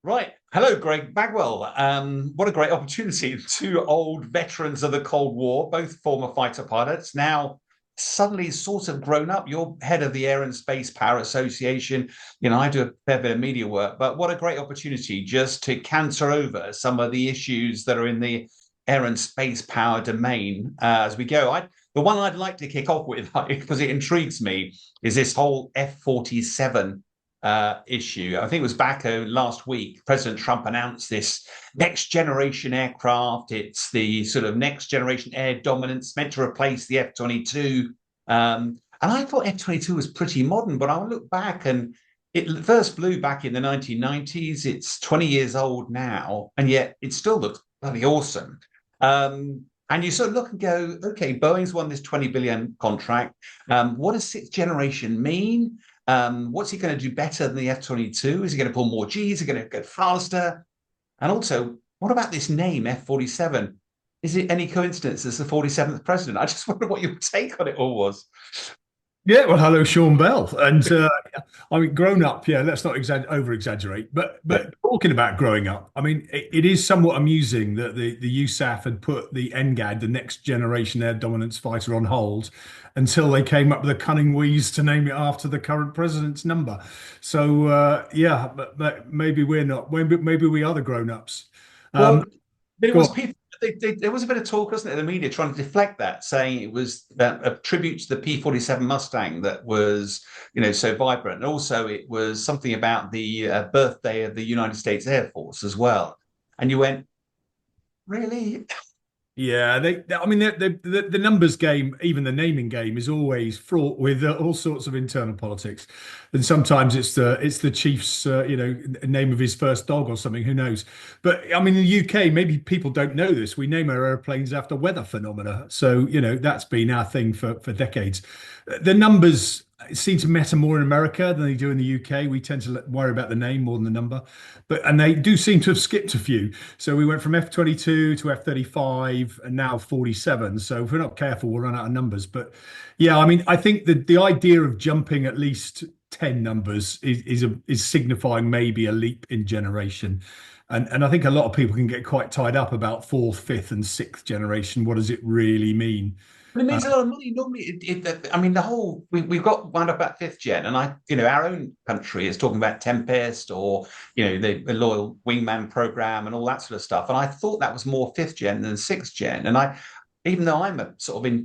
Right. Hello, Greg Bagwell. What a great opportunity. Two old veterans of the Cold War, both former fighter pilots, now suddenly sort of grown up. You're head of the Air and Space Power Association. I do a fair bit of media work, but what a great opportunity just to canter over some of the issues that are in the air and space power domain as we go. The one I'd like to kick off with, because it intrigues me, is this whole F-47 issue. I think it was back last week. President Trump announced this next generation aircraft. It's the sort of next generation air dominance meant to replace the F-22. And I thought F-22 was pretty modern, but I look back and it first flew back in the 1990s. It's 20 years old now, and yet it still looks bloody awesome. And you sort of look and go, okay, Boeing's won this 20 billion contract. What does sixth generation mean? What's he going to do better than the F-22? Is he going to pull more Gs? Is he going to go faster? And also, what about this name, F-47? Is it any coincidence it's the 47th president? I just wonder what your take on it all was. Yeah, well, hello, Sean Bell, and I mean, grown up. Yeah, let's not over exaggerate, but talking about growing up, I mean, it is somewhat amusing that the USAF had put the NGAD, the Next Generation Air Dominance Fighter, on hold until they came up with a cunning wheeze to name it after the current president's number. So yeah, but maybe we're not. Maybe we are the grown ups. Well, Um, there Go was on. people. There was a bit of talk, wasn't it, in the media trying to deflect that, saying it was a tribute to the P-47 Mustang that was, so vibrant. And also, it was something about the birthday of the United States Air Force as well. And you went, really? Yeah, I mean, the numbers game, even the naming game, is always fraught with all sorts of internal politics, and sometimes it's the chief's name of his first dog or something. Who knows? But I mean, in the UK, maybe people don't know this. We name our airplanes after weather phenomena, so that's been our thing for decades. The numbers seem to matter more in America than they do in the UK. We tend to worry about the name more than the number, and they do seem to have skipped a few. So we went from F-22 to F-35 and now 47. So if we're not careful, we'll run out of numbers. But yeah, I mean, I think the idea of jumping at least 10 numbers is signifying maybe a leap in generation. And I think a lot of people can get quite tied up about fourth, fifth, and sixth generation. What does it really mean? But it means a lot of money. Normally, I mean, we've got wound up at fifth gen, and our own country is talking about Tempest or the loyal wingman program and all that sort of stuff. And I thought that was more fifth gen than sixth gen. And even though I'm a sort of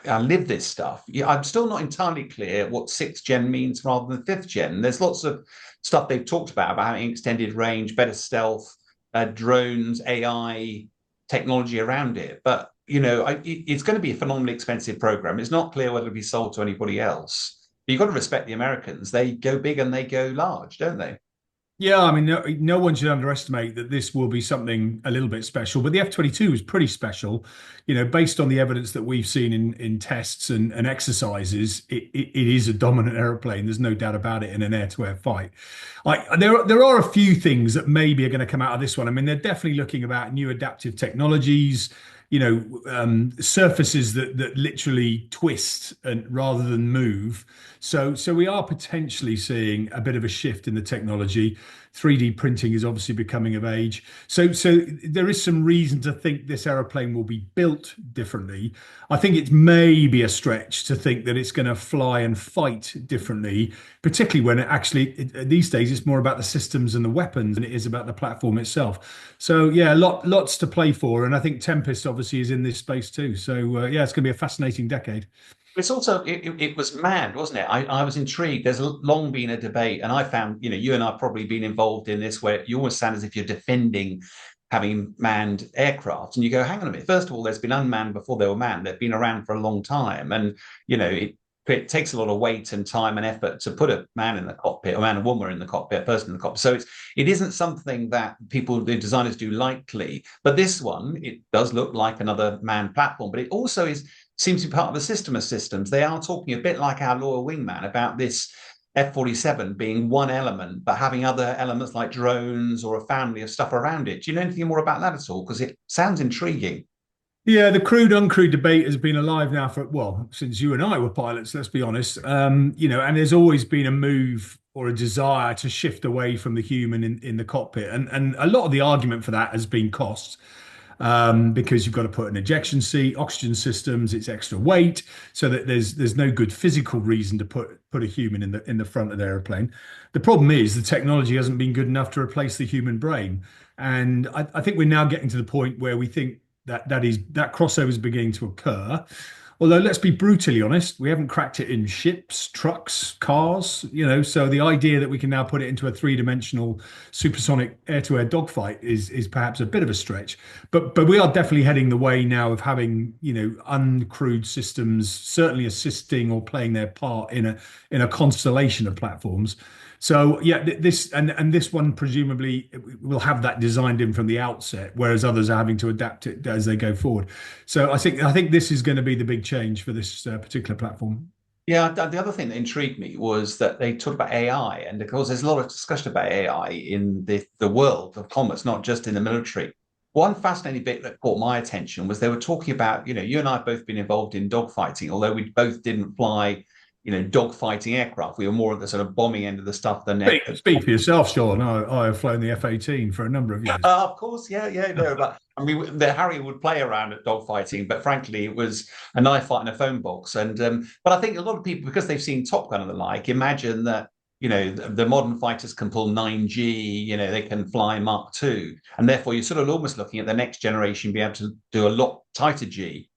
I live this stuff, I'm still not entirely clear what sixth gen means rather than fifth gen. There's lots of stuff they've talked about having extended range, better stealth, drones, AI technology around it, but it's going to be a phenomenally expensive program. It's not clear whether it'll be sold to anybody else. But you've got to respect the Americans. They go big and they go large, don't they? Yeah, I mean, no one should underestimate that this will be something a little bit special. But the F-22 is pretty special, based on the evidence that we've seen in tests and exercises. It is a dominant aeroplane. There's no doubt about it in an air-to-air fight. There are a few things that maybe are going to come out of this one. I mean, they're definitely looking about new adaptive technologies, surfaces that literally twist and rather than move. So we are potentially seeing a bit of a shift in the technology. 3D printing is obviously becoming of age. So there is some reason to think this aeroplane will be built differently. I think it's maybe a stretch to think that it's going to fly and fight differently, particularly when these days it's more about the systems and the weapons than it is about the platform itself. So yeah, lots to play for, and I think Tempest obviously is in this space too. So yeah, it's going to be a fascinating decade. It's also it was manned, wasn't it? I was intrigued. There's long been a debate, and I found you and I probably been involved in this where you almost sound as if you're defending having manned aircraft, and you go, hang on a minute. First of all, there's been unmanned before they were manned. They've been around for a long time, and it takes a lot of weight and time and effort to put a man in the cockpit, a man and woman in the cockpit, a person in the cockpit. So it isn't something that the designers do lightly. But this one, it does look like another manned platform, but it also seems to be part of the system of systems. They are talking a bit like our loyal wingman about this F-47 being one element, but having other elements like drones or a family of stuff around it. Do you know anything more about that at all? Because it sounds intriguing. Yeah, the crewed uncrewed debate has been alive now for, well, since you and I were pilots, let's be honest. And there's always been a move or a desire to shift away from the human in the cockpit. And a lot of the argument for that has been costs. Because you've got to put an ejection seat, oxygen systems, it's extra weight, so that there's no good physical reason to put a human in the front of the airplane. The problem is the technology hasn't been good enough to replace the human brain, and I think we're now getting to the point where we think that crossover is beginning to occur. Although let's be brutally honest, we haven't cracked it in ships, trucks, cars, so the idea that we can now put it into a three-dimensional supersonic air-to-air dogfight is perhaps a bit of a stretch. But we are definitely heading the way now of having, uncrewed systems certainly assisting or playing their part in a constellation of platforms. So yeah, this one presumably will have that designed in from the outset, whereas others are having to adapt it as they go forward. So I think this is going to be the big change for this particular platform. Yeah, the other thing that intrigued me was that they talked about AI, and of course, there's a lot of discussion about AI in the world of commerce, not just in the military. One fascinating bit that caught my attention was they were talking about, you and I have both been involved in dogfighting, although we both didn't fly, dogfighting aircraft. We were more at the sort of bombing end of the stuff than Speak for yourself, Sean. I have flown the F-18 for a number of years. Of course, yeah, no, but I mean, the Harry would play around at dogfighting, but frankly, it was a knife fight in a phone box. And but I think a lot of people, because they've seen Top Gun and the like, imagine that the modern fighters can pull 9G, they can fly Mark II, and therefore you're sort of almost looking at the next generation being able to do a lot tighter G.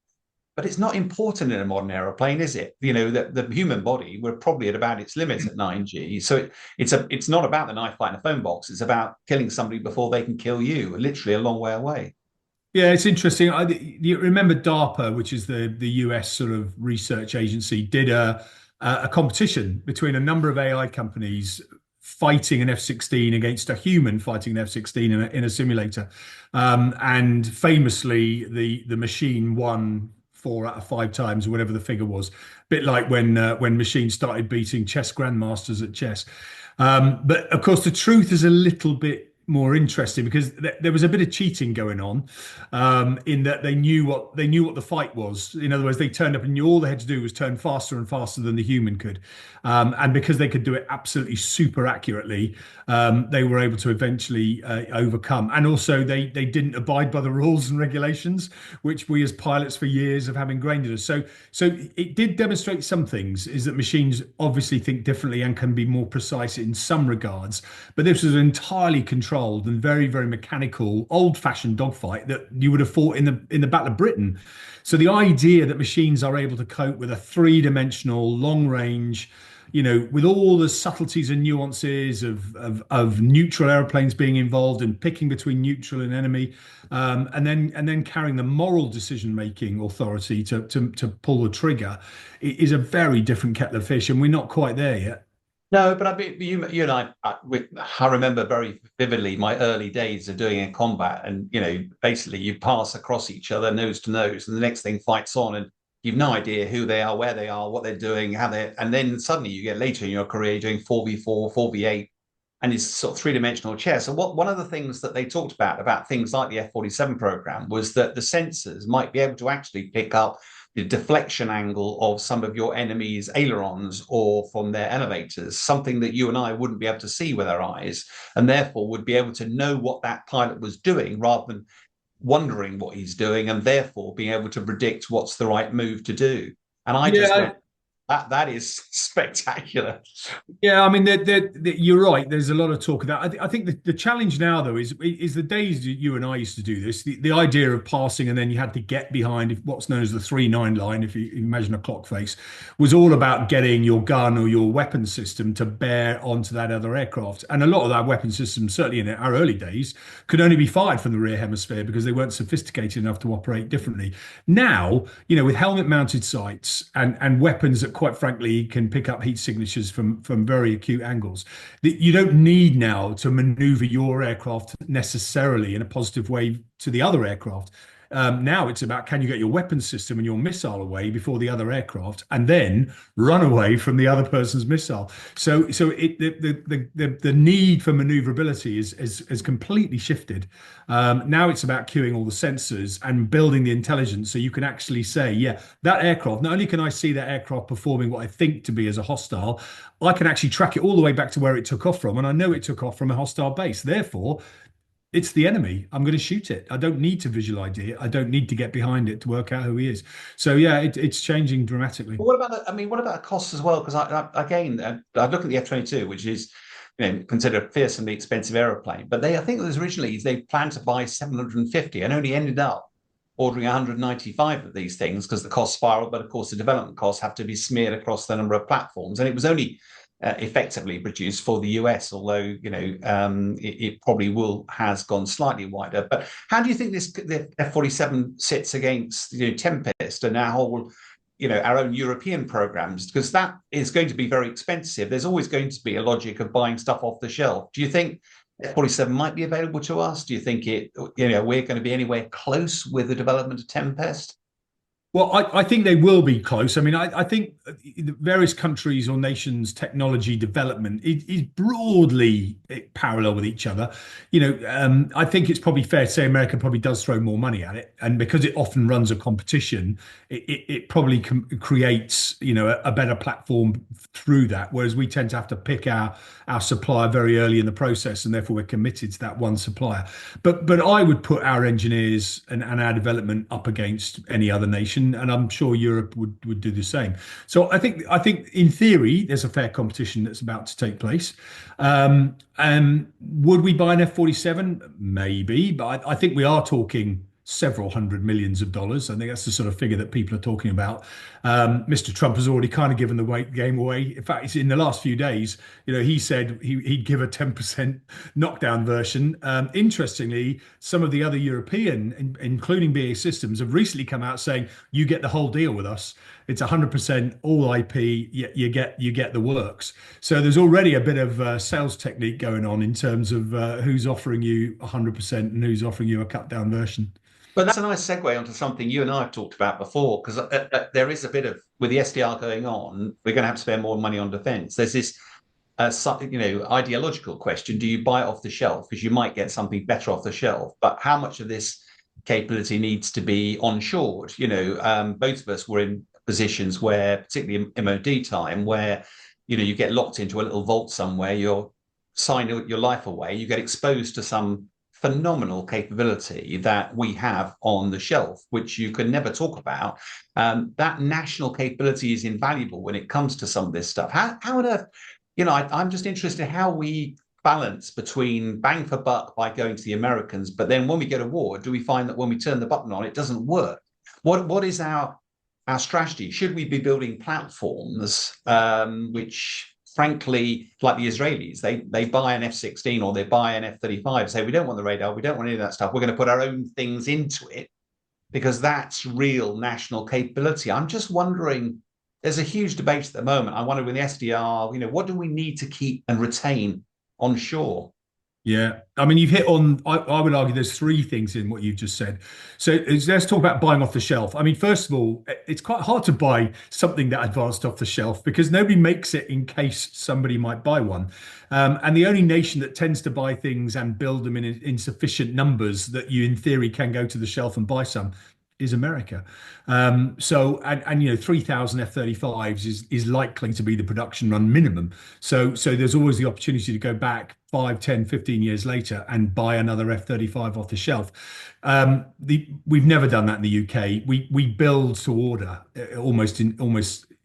But it's not important in a modern aeroplane, is it? The human body, we're probably at about its limits at 9G. So it's not about the knife fight in a phone box. It's about killing somebody before they can kill you, literally a long way away. Yeah, it's interesting. You remember DARPA, which is the US sort of research agency, did a competition between a number of AI companies fighting an F-16 against a human fighting an F-16 in a simulator. And famously, the machine won 4 out of 5 times, or whatever the figure was. A bit like when machines started beating chess grandmasters at chess. But of course, the truth is a little bit more interesting because there was a bit of cheating going on, in that they knew what the fight was. In other words, they turned up and knew all they had to do was turn faster and faster than the human could, and because they could do it absolutely super accurately, they were able to eventually overcome. And also, they didn't abide by the rules and regulations, which we as pilots for years have had ingrained in us. So it did demonstrate some things. Is that machines obviously think differently and can be more precise in some regards, but this was entirely controlled and very, very mechanical, old-fashioned dogfight that you would have fought in the Battle of Britain. So the idea that machines are able to cope with a three-dimensional, long-range, with all the subtleties and nuances of neutral airplanes being involved and picking between neutral and enemy, and then carrying the moral decision-making authority to pull the trigger, is a very different kettle of fish, and we're not quite there yet. No, but you and I remember very vividly my early days of doing a combat, and basically you pass across each other nose to nose, and the next thing fights on, and you've no idea who they are, where they are, what they're doing, and then suddenly you get later in your career doing 4v4, 4v8, and it's sort of three-dimensional chess. So one of the things that they talked about things like the F-47 program was that the sensors might be able to actually pick up the deflection angle of some of your enemy's ailerons or from their elevators, something that you and I wouldn't be able to see with our eyes, and therefore would be able to know what that pilot was doing rather than wondering what he's doing, and therefore being able to predict what's the right move to do. And I just went, that is spectacular. Yeah, I mean, you're right. There's a lot of talk of that. I think the challenge now, though, is the days you and I used to do this. The idea of passing and then you had to get behind what's known as the 3-9 line, if you imagine a clock face, was all about getting your gun or your weapon system to bear onto that other aircraft. And a lot of that weapon system, certainly in our early days, could only be fired from the rear hemisphere because they weren't sophisticated enough to operate differently. Now, with helmet-mounted sights and weapons that, quite frankly, can pick up heat signatures from very acute angles, you don't need now to maneuver your aircraft necessarily in a positive way to the other aircraft. Now it's about, can you get your weapons system and your missile away before the other aircraft, and then run away from the other person's missile. The need for maneuverability is completely shifted. Now it's about queuing all the sensors and building the intelligence so you can actually say, yeah, that aircraft, not only can I see that aircraft performing what I think to be as a hostile, I can actually track it all the way back to where it took off from, and I know it took off from a hostile base. Therefore, it's the enemy. I'm going to shoot it. I don't need to visual ID it. I don't need to get behind it to work out who he is. So yeah, it's changing dramatically. But what about what about the costs as well? Because I look at the F-22, which is, considered a fearsomely expensive aeroplane. But I think it was originally they planned to buy 750 and only ended up ordering 195 of these things because the cost spiraled. But of course, the development costs have to be smeared across the number of platforms, and it was only effectively produced for the US, although it probably has gone slightly wider. But how do you think the F-47 sits against Tempest and our whole our own European programs? Because that is going to be very expensive. There's always going to be a logic of buying stuff off the shelf. Do you think F-47 might be available to us? Do you think we're going to be anywhere close with the development of Tempest? Well, I think they will be close. I mean, I think the various countries or nations' technology development is broadly parallel with each other. I think it's probably fair to say America probably does throw more money at it, and because it often runs a competition, it probably creates a better platform through that. Whereas we tend to have to pick our supplier very early in the process, and therefore we're committed to that one supplier. But I would put our engineers and our development up against any other nation. And I'm sure Europe would do the same. So I think in theory there's a fair competition that's about to take place. And would we buy an F-47? Maybe, but I think we are talking several hundred millions of dollars. I think that's the sort of figure that people are talking about. Mr. Trump has already kind of given the game away. In fact, it's in the last few days, he said he'd give a 10% knockdown version. Interestingly, some of the other European, including BAE Systems, have recently come out saying, you get the whole deal with us. It's 100% all IP. You get the works. So there's already a bit of sales technique going on in terms of who's offering you 100% and who's offering you a cut down version. But that's a nice segue onto something you and I have talked about before, because there is a bit of, with the SDR going on, we're going to have to spend more money on defence. There's this, ideological question: do you buy it off the shelf because you might get something better off the shelf? But how much of this capability needs to be onshored? Both of us were in positions where, particularly in MOD time, where you get locked into a little vault somewhere, you're signing your life away, you get exposed to some phenomenal capability that we have on the shelf, which you can never talk about. That national capability is invaluable when it comes to some of this stuff. How on earth, I'm just interested in how we balance between bang for buck by going to the Americans, but then when we get a war, do we find that when we turn the button on, it doesn't work? What is our strategy? Should we be building platforms which, frankly, like the Israelis, they buy an F-16 or they buy an F-35, say, we don't want the radar, we don't want any of that stuff, we're going to put our own things into it because that's real national capability. I'm just wondering, there's a huge debate at the moment. I wonder with the SDR, what do we need to keep and retain onshore? Yeah, I mean, you've hit on, I would argue there's three things in what you've just said. So let's talk about buying off the shelf. I mean, first of all, it's quite hard to buy something that advanced off the shelf because nobody makes it in case somebody might buy one. And the only nation that tends to buy things and build them in sufficient numbers that you, in theory, can go to the shelf and buy some is America. 3,000 F-35s is likely to be the production run minimum. So there's always the opportunity to go back 5, 10, 15 years later and buy another F-35 off the shelf. We've never done that in the UK. We build to order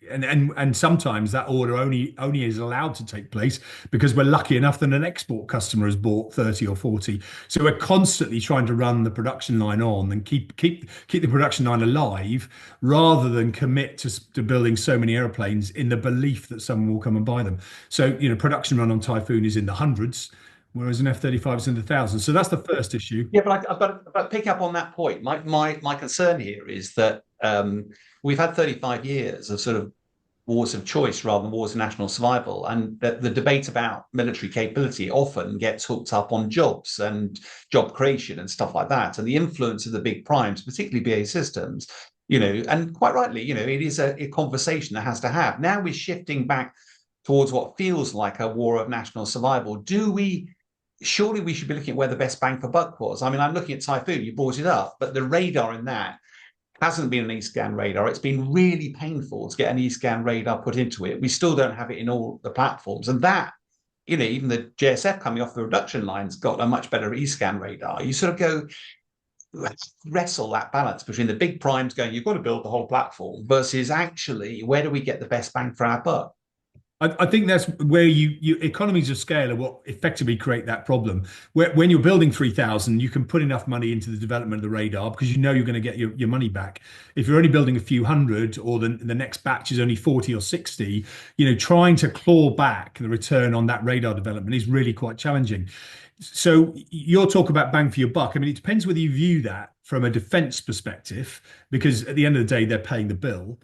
and sometimes that order only is allowed to take place because we're lucky enough that an export customer has bought 30 or 40. So we're constantly trying to run the production line on and keep the production line alive rather than commit to building so many airplanes in the belief that someone will come and buy them. So production run on Typhoon is in the hundreds, whereas an F-35 is in the thousands. So that's the first issue. Yeah, but pick up on that point. My concern here is that we've had 35 years of sort of wars of choice rather than wars of national survival. And the debate about military capability often gets hooked up on jobs and job creation and stuff like that. And the influence of the big primes, particularly BAE Systems, and quite rightly, it is a conversation that has to have. Now we're shifting back towards what feels like a war of national survival. Surely we should be looking at where the best bang for buck was. I mean, I'm looking at Typhoon, you brought it up, but the radar in that hasn't been an E-scan radar. It's been really painful to get an E-scan radar put into it. We still don't have it in all the platforms. And that, even the JSF coming off the reduction lines got a much better E-scan radar. You sort of go, wrestle that balance between the big primes going, you've got to build the whole platform, versus actually, where do we get the best bang for our buck? I think that's where you economies of scale are what effectively create that problem. When you're building 3,000, you can put enough money into the development of the radar because you know you're going to get your money back. If you're only building a few hundred, or the next batch is only 40 or 60, trying to claw back the return on that radar development is really quite challenging. So your talk about bang for your buck, I mean, it depends whether you view that from a defense perspective, because at the end of the day, they're paying the bill,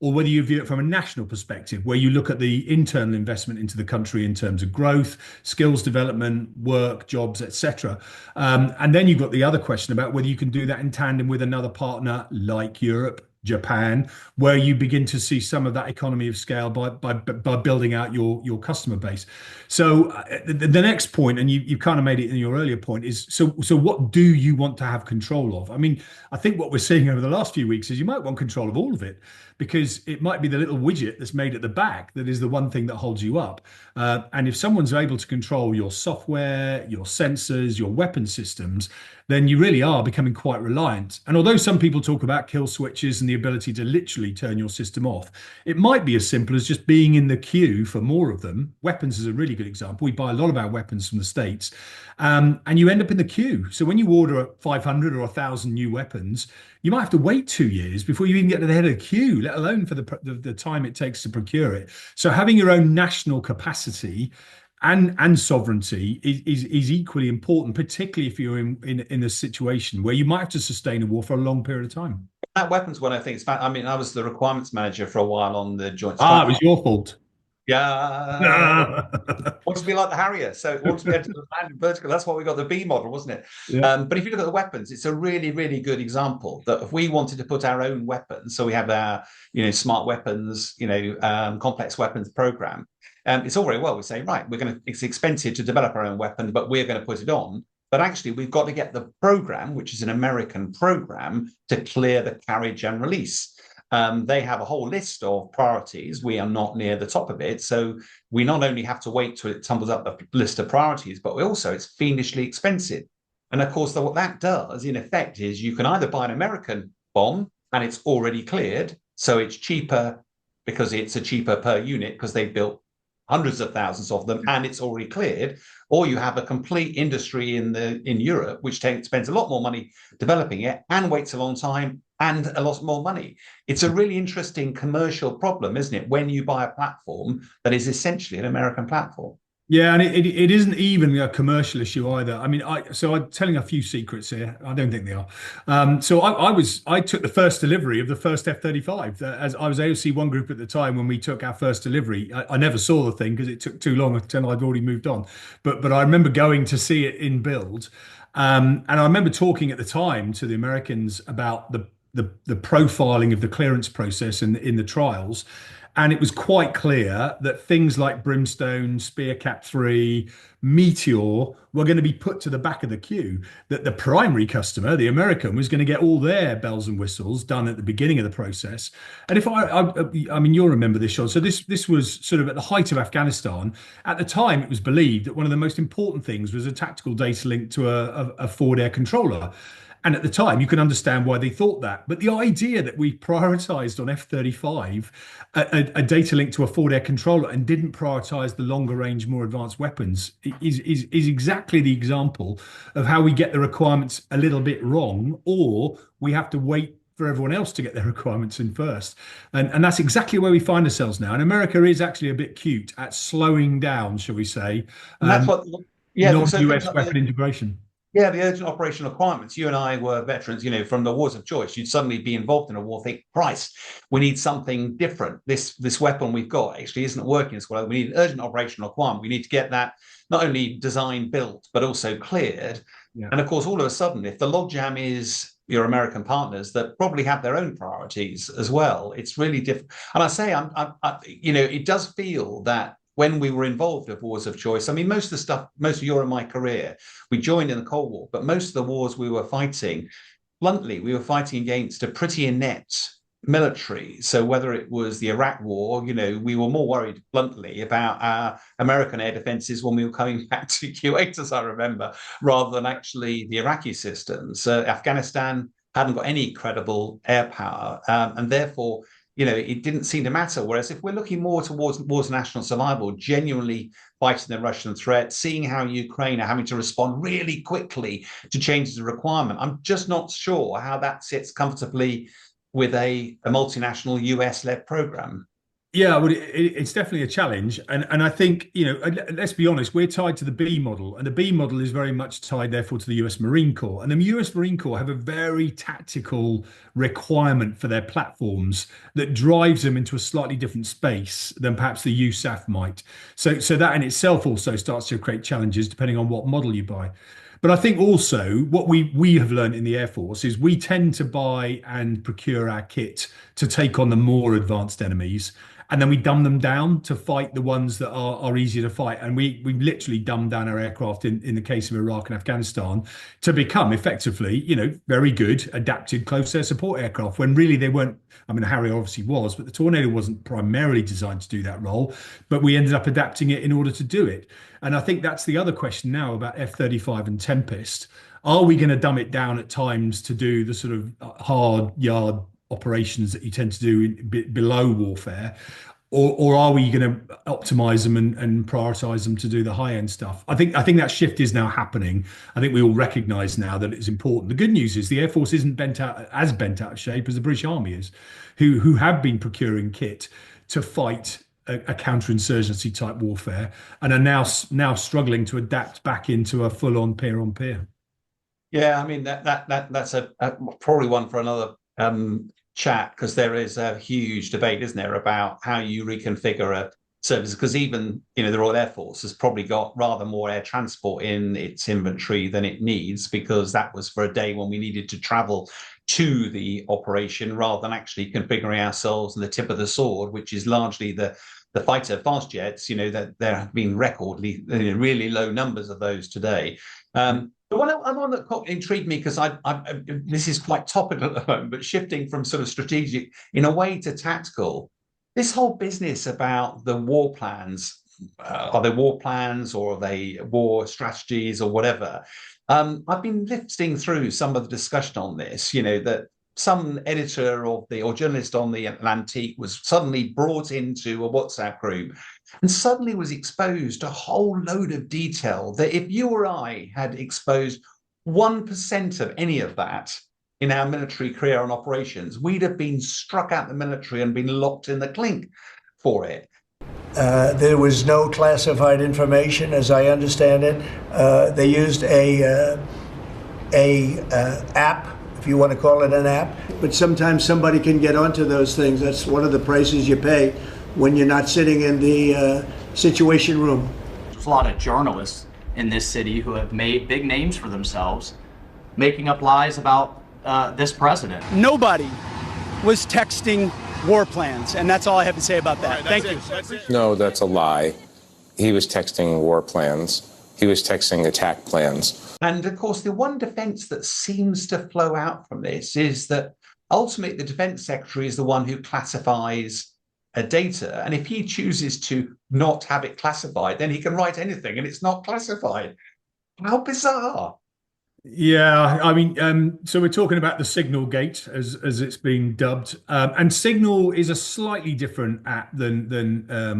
or whether you view it from a national perspective, where you look at the internal investment into the country in terms of growth, skills development, work, jobs, etc. And then you've got the other question about whether you can do that in tandem with another partner like Europe, Japan, where you begin to see some of that economy of scale by building out your customer base. So the next point, and you kind of made it in your earlier point, is so what do you want to have control of? I mean, I think what we're seeing over the last few weeks is you might want control of all of it, because it might be the little widget that's made at the back that is the one thing that holds you up. And if someone's able to control your software, your sensors, your weapon systems, then you really are becoming quite reliant. And although some people talk about kill switches and the ability to literally turn your system off, it might be as simple as just being in the queue for more of them. Weapons is a really good example. We buy a lot of our weapons from the States, and you end up in the queue. So when you order 500 or 1,000 new weapons, you might have to wait 2 years before you even get to the head of the queue, let alone for the time it takes to procure it. So having your own national capacity and sovereignty is equally important, particularly if you're in a situation where you might have to sustain a war for a long period of time. That weapons one, I think, is I mean, I was the requirements manager for a while on the Joint Ah, Strike. it was your fault. Yeah, wants to be like the Harrier, so it wants to be able to land vertical. That's why we got the B model, wasn't it? Yeah. But if you look at the weapons, it's a really, really good example that if we wanted to put our own weapons, so we have our, smart weapons, complex weapons program. It's all very well. We say, right, it's expensive to develop our own weapon, but we're going to put it on. But actually, we've got to get the program, which is an American program, to clear the carriage and release. They have a whole list of priorities. We are not near the top of it. So we not only have to wait till it tumbles up the list of priorities, but it's fiendishly expensive. And of course, what that does in effect is you can either buy an American bomb and it's already cleared. So it's cheaper because it's a cheaper per unit because they've built hundreds of thousands of them and it's already cleared, or you have a complete industry in Europe which spends a lot more money developing it and waits a long time and a lot more money. It's a really interesting commercial problem, isn't it, when you buy a platform that is essentially an American platform? Yeah, and it isn't even a commercial issue either. I mean, I'm telling a few secrets here. I don't think they are. I took the first delivery of the first F-35. As I was AOC one group at the time when we took our first delivery. I never saw the thing because it took too long until I'd already moved on. But I remember going to see it in build, and I remember talking at the time to the Americans about the profiling of the clearance process in the trials. And it was quite clear that things like Brimstone, Spear Cap 3, Meteor were going to be put to the back of the queue, that the primary customer, the American, was going to get all their bells and whistles done at the beginning of the process. And if I mean, you'll remember this, Sean. So this was sort of at the height of Afghanistan. At the time, it was believed that one of the most important things was a tactical data link to a forward air controller. And at the time, you can understand why they thought that. But the idea that we prioritized on F-35 a data link to a forward air controller and didn't prioritize the longer range, more advanced weapons is exactly the example of how we get the requirements a little bit wrong, or we have to wait for everyone else to get their requirements in first. And that's exactly where we find ourselves now. And America is actually a bit cute at slowing down, shall we say, And that's what, yeah, non-US weapon integration. Yeah, the urgent operational requirements. You and I were veterans, from the wars of choice. You'd suddenly be involved in a war, think, Christ, we need something different. This weapon we've got actually isn't working as well. We need an urgent operational requirement. We need to get that not only designed, built, but also cleared. Yeah. And of course, all of a sudden, if the logjam is your American partners that probably have their own priorities as well, it's really different. And I say, it does feel that when we were involved with wars of choice, I mean, most of your and my career, we joined in the Cold War, but most of the wars we were fighting, bluntly, we were fighting against a pretty inept military. So whether it was the Iraq War, we were more worried, bluntly, about our American air defenses when we were coming back to Kuwait, as I remember, rather than actually the Iraqi systems. Afghanistan hadn't got any credible air power, and therefore, it didn't seem to matter. Whereas if we're looking more towards wars national survival, genuinely fighting the Russian threat, seeing how Ukraine are having to respond really quickly to changes of requirement, I'm just not sure how that sits comfortably with a multinational US-led program. Yeah, well, it's definitely a challenge, and I think let's be honest, we're tied to the B model, and the B model is very much tied, therefore, to the U.S. Marine Corps, and the U.S. Marine Corps have a very tactical requirement for their platforms that drives them into a slightly different space than perhaps the USAF might. So that in itself also starts to create challenges depending on what model you buy. But I think also what we have learned in the Air Force is we tend to buy and procure our kit to take on the more advanced enemies. And then we dumb them down to fight the ones that are easier to fight. And we literally dumbed down our aircraft in the case of Iraq and Afghanistan to become effectively, very good adapted close air support aircraft when really they weren't. I mean, Harrier obviously was, but the Tornado wasn't primarily designed to do that role. But we ended up adapting it in order to do it. And I think that's the other question now about F-35 and Tempest. Are we going to dumb it down at times to do the sort of hard yard operations that you tend to do below warfare, or are we going to optimize them and prioritize them to do the high end stuff? I think that shift is now happening. I think we all recognize now that it's important. The good news is the Air Force isn't bent out of shape as the British Army is, who have been procuring kit to fight a counterinsurgency type warfare and are now struggling to adapt back into a full on peer on peer. Yeah, I mean that's a probably one for another chat, because there is a huge debate, isn't there, about how you reconfigure a service, because even the Royal Air Force has probably got rather more air transport in its inventory than it needs, because that was for a day when we needed to travel to the operation rather than actually configuring ourselves in the tip of the sword, which is largely the fighter fast jets. That there have been really low numbers of those today. The one that intrigued me, because this is quite topical at the moment, but shifting from sort of strategic in a way to tactical, this whole business about the war plans, are they war plans or are they war strategies or whatever? I've been lifting through some of the discussion on this, that some editor or journalist on the Atlantique was suddenly brought into a WhatsApp group and suddenly was exposed to a whole load of detail that if you or I had exposed 1% of any of that in our military career and operations, we'd have been struck out the military and been locked in the clink for it. There was no classified information, as I understand it. They used a app, if you want to call it an app. But sometimes somebody can get onto those things. That's one of the prices you pay when you're not sitting in the situation room. There's a lot of journalists in this city who have made big names for themselves, making up lies about this president. Nobody was texting war plans, and that's all I have to say about that. Thank you. No, that's a lie. He was texting war plans. He was texting attack plans. And of course, the one defense that seems to flow out from this is that ultimately the defense secretary is the one who classifies data. And if he chooses to not have it classified, then he can write anything and it's not classified. How bizarre. Yeah, I mean, so we're talking about the Signal Gate, as it's been dubbed, and Signal is a slightly different app than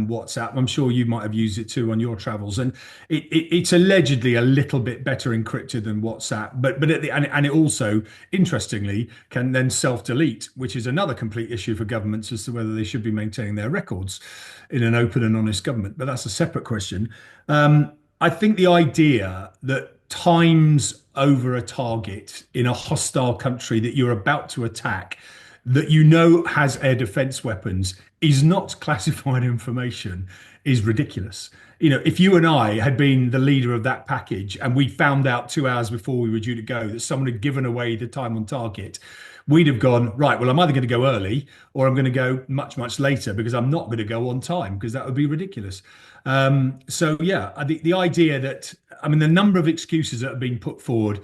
WhatsApp. I'm sure you might have used it too on your travels, and it's allegedly a little bit better encrypted than WhatsApp, but it also, interestingly, can then self-delete, which is another complete issue for governments as to whether they should be maintaining their records in an open and honest government. But that's a separate question. I think the idea that times over a target in a hostile country that you're about to attack, that you know has air defense weapons, is not classified information, is ridiculous. If you and I had been the leader of that package and we found out 2 hours before we were due to go that someone had given away the time on target, we'd have gone, right, well, I'm either going to go early or I'm going to go much, much later, because I'm not going to go on time, because that would be ridiculous. So yeah, the idea that, I mean, the number of excuses that have been put forward,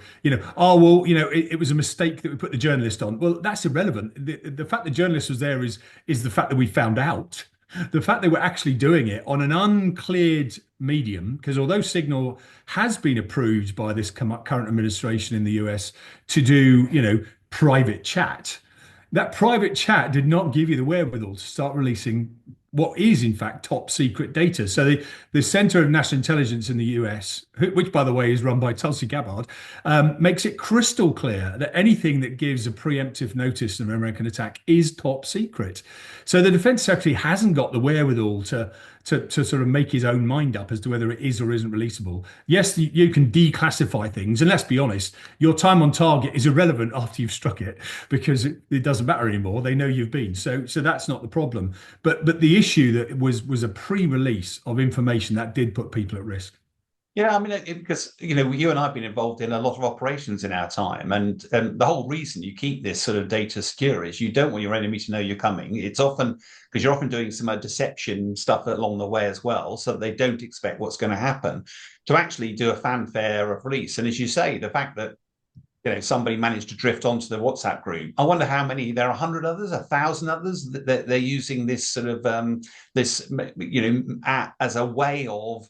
oh, well, it was a mistake that we put the journalist on. Well, that's irrelevant. The fact the journalist was there is the fact that we found out. The fact they were actually doing it on an uncleared medium, because although Signal has been approved by this current administration in the US to do, private chat, that private chat did not give you the wherewithal to start releasing what is in fact top secret data. So the Center of National Intelligence in the US, which by the way is run by Tulsi Gabbard, makes it crystal clear that anything that gives a preemptive notice of an American attack is top secret. So the Defense Secretary hasn't got the wherewithal to sort of make his own mind up as to whether it is or isn't releasable. Yes, you can declassify things, and let's be honest, your time on target is irrelevant after you've struck it, because it doesn't matter anymore. They know you've been. So that's not the problem. But the issue that was a pre-release of information that did put people at risk. Yeah, I mean, because you and I have been involved in a lot of operations in our time, and the whole reason you keep this sort of data secure is you don't want your enemy to know you're coming. It's often because you're often doing some deception stuff along the way as well, so that they don't expect what's going to happen, to actually do a fanfare of release. And as you say, the fact that somebody managed to drift onto the WhatsApp group. I wonder how many. There are 100 others, 1,000 others that they're using this sort of app as a way of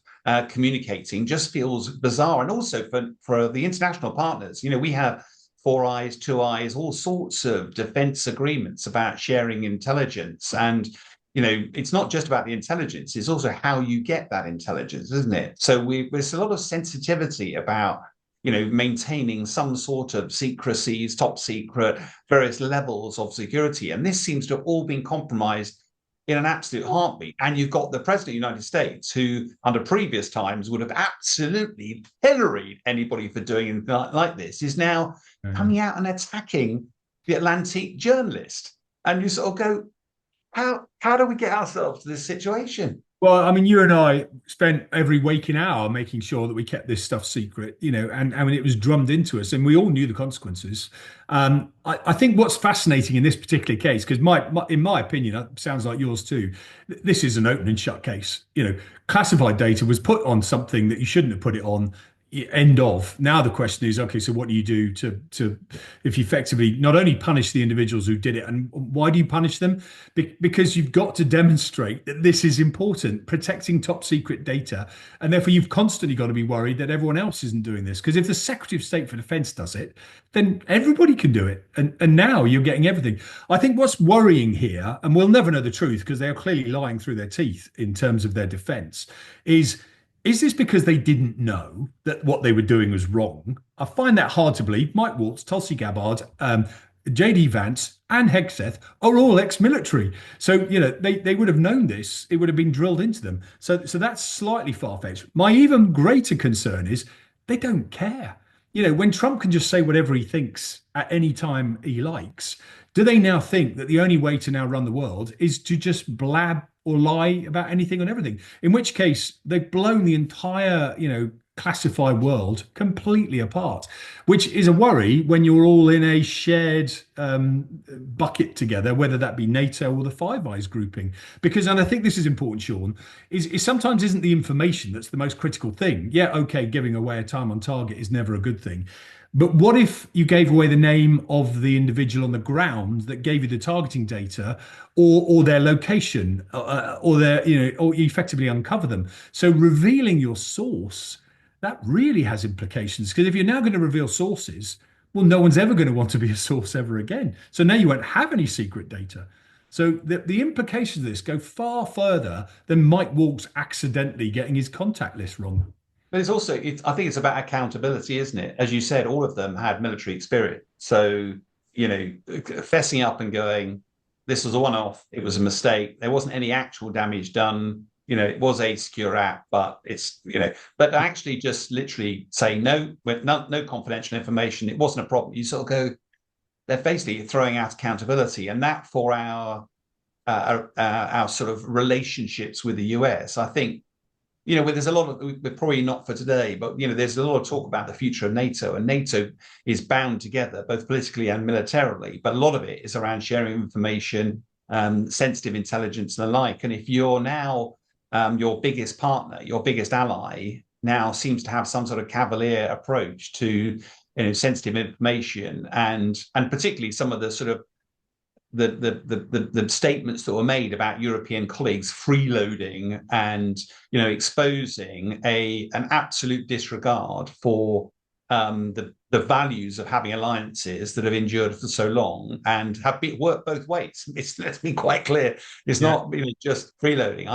communicating. Just feels bizarre. And also for the international partners, we have Four Eyes, Two Eyes, all sorts of defense agreements about sharing intelligence. And it's not just about the intelligence; it's also how you get that intelligence, isn't it? So there's a lot of sensitivity about maintaining some sort of secrecies, top secret, various levels of security. And this seems to have all been compromised in an absolute heartbeat. And you've got the President of the United States, who under previous times would have absolutely pilloried anybody for doing anything like this, is now coming out and attacking the Atlantic journalist. And you sort of go, how do we get ourselves to this situation? Well, I mean, you and I spent every waking hour making sure that we kept this stuff secret, and I mean, it was drummed into us, and we all knew the consequences. I think what's fascinating in this particular case, because in my opinion, it sounds like yours too, this is an open and shut case. Classified data was put on something that you shouldn't have put it on. End of. Now the question is, okay, so what do you do to if you effectively not only punish the individuals who did it, and why do you punish them? Because you've got to demonstrate that this is important, protecting top secret data, and therefore you've constantly got to be worried that everyone else isn't doing this. Because if the Secretary of State for Defense does it, then everybody can do it, and now you're getting everything. I think what's worrying here, and we'll never know the truth because they are clearly lying through their teeth in terms of their defense, is this because they didn't know that what they were doing was wrong? I find that hard to believe. Mike Waltz, Tulsi Gabbard, J.D. Vance, and Hegseth are all ex-military. So, they would have known this. It would have been drilled into them. So that's slightly far-fetched. My even greater concern is they don't care. When Trump can just say whatever he thinks at any time he likes, do they now think that the only way to now run the world is to just blab or lie about anything and everything? In which case, they've blown the entire, classified world completely apart, which is a worry when you're all in a shared bucket together, whether that be NATO or the Five Eyes grouping. Because, and I think this is important, Sean, is sometimes isn't the information that's the most critical thing. Yeah, okay, giving away a time on target is never a good thing. But what if you gave away the name of the individual on the ground that gave you the targeting data, or their location, or their, or you effectively uncover them? So revealing your source, that really has implications, because if you're now going to reveal sources, well, no one's ever going to want to be a source ever again. So now you won't have any secret data. So the implications of this go far further than Mike Waltz accidentally getting his contact list wrong. But it's also, I think it's about accountability, isn't it? As you said, all of them had military experience. So, fessing up and going, this was a one-off, it was a mistake, there wasn't any actual damage done, it was a secure app, but it's, but actually just literally saying no, with no confidential information, it wasn't a problem. You sort of go, they're basically throwing out accountability, and that for our sort of relationships with the US, I think, there's a lot of, we're probably not for today, but there's a lot of talk about the future of NATO, and NATO is bound together both politically and militarily, but a lot of it is around sharing information, sensitive intelligence and the like. And if you're now your biggest partner, your biggest ally now seems to have some sort of cavalier approach to sensitive information, and particularly some of the sort of the statements that were made about European colleagues freeloading and exposing an absolute disregard for the values of having alliances that have endured for so long and have worked both ways. Let's be quite clear. It's not just freeloading.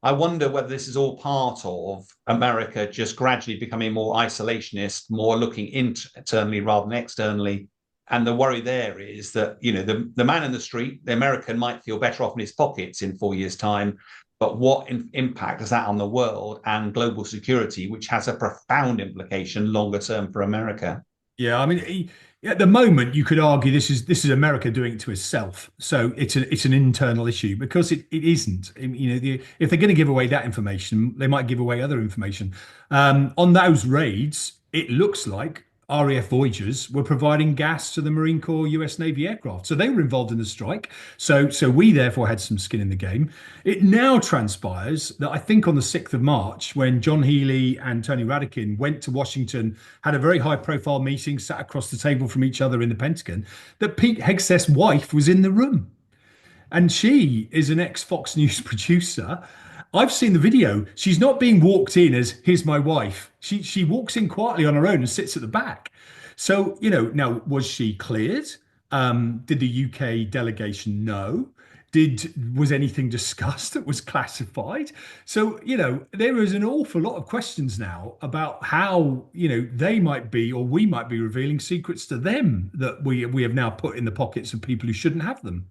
I wonder whether this is all part of America just gradually becoming more isolationist, more looking internally rather than externally. And the worry there is that, the man in the street, the American, might feel better off in his pockets in 4 years' time. But what impact has that on the world and global security, which has a profound implication longer term for America? Yeah, I mean, at the moment, you could argue this is America doing it to itself. So it's an internal issue, because it isn't. If they're going to give away that information, they might give away other information. On those raids, it looks like RAF Voyagers were providing gas to the Marine Corps US Navy aircraft. So they were involved in the strike. So we therefore had some skin in the game. It now transpires that I think on the 6th of March, when John Healey and Tony Radakin went to Washington, had a very high profile meeting, sat across the table from each other in the Pentagon, that Pete Hegseth's wife was in the room. And she is an ex-Fox News producer. I've seen the video. She's not being walked in as, here's my wife. She walks in quietly on her own and sits at the back. So, now, was she cleared? Did the UK delegation know? Was anything discussed that was classified? So, there is an awful lot of questions now about how, they might be, or we might be revealing secrets to them that we have now put in the pockets of people who shouldn't have them.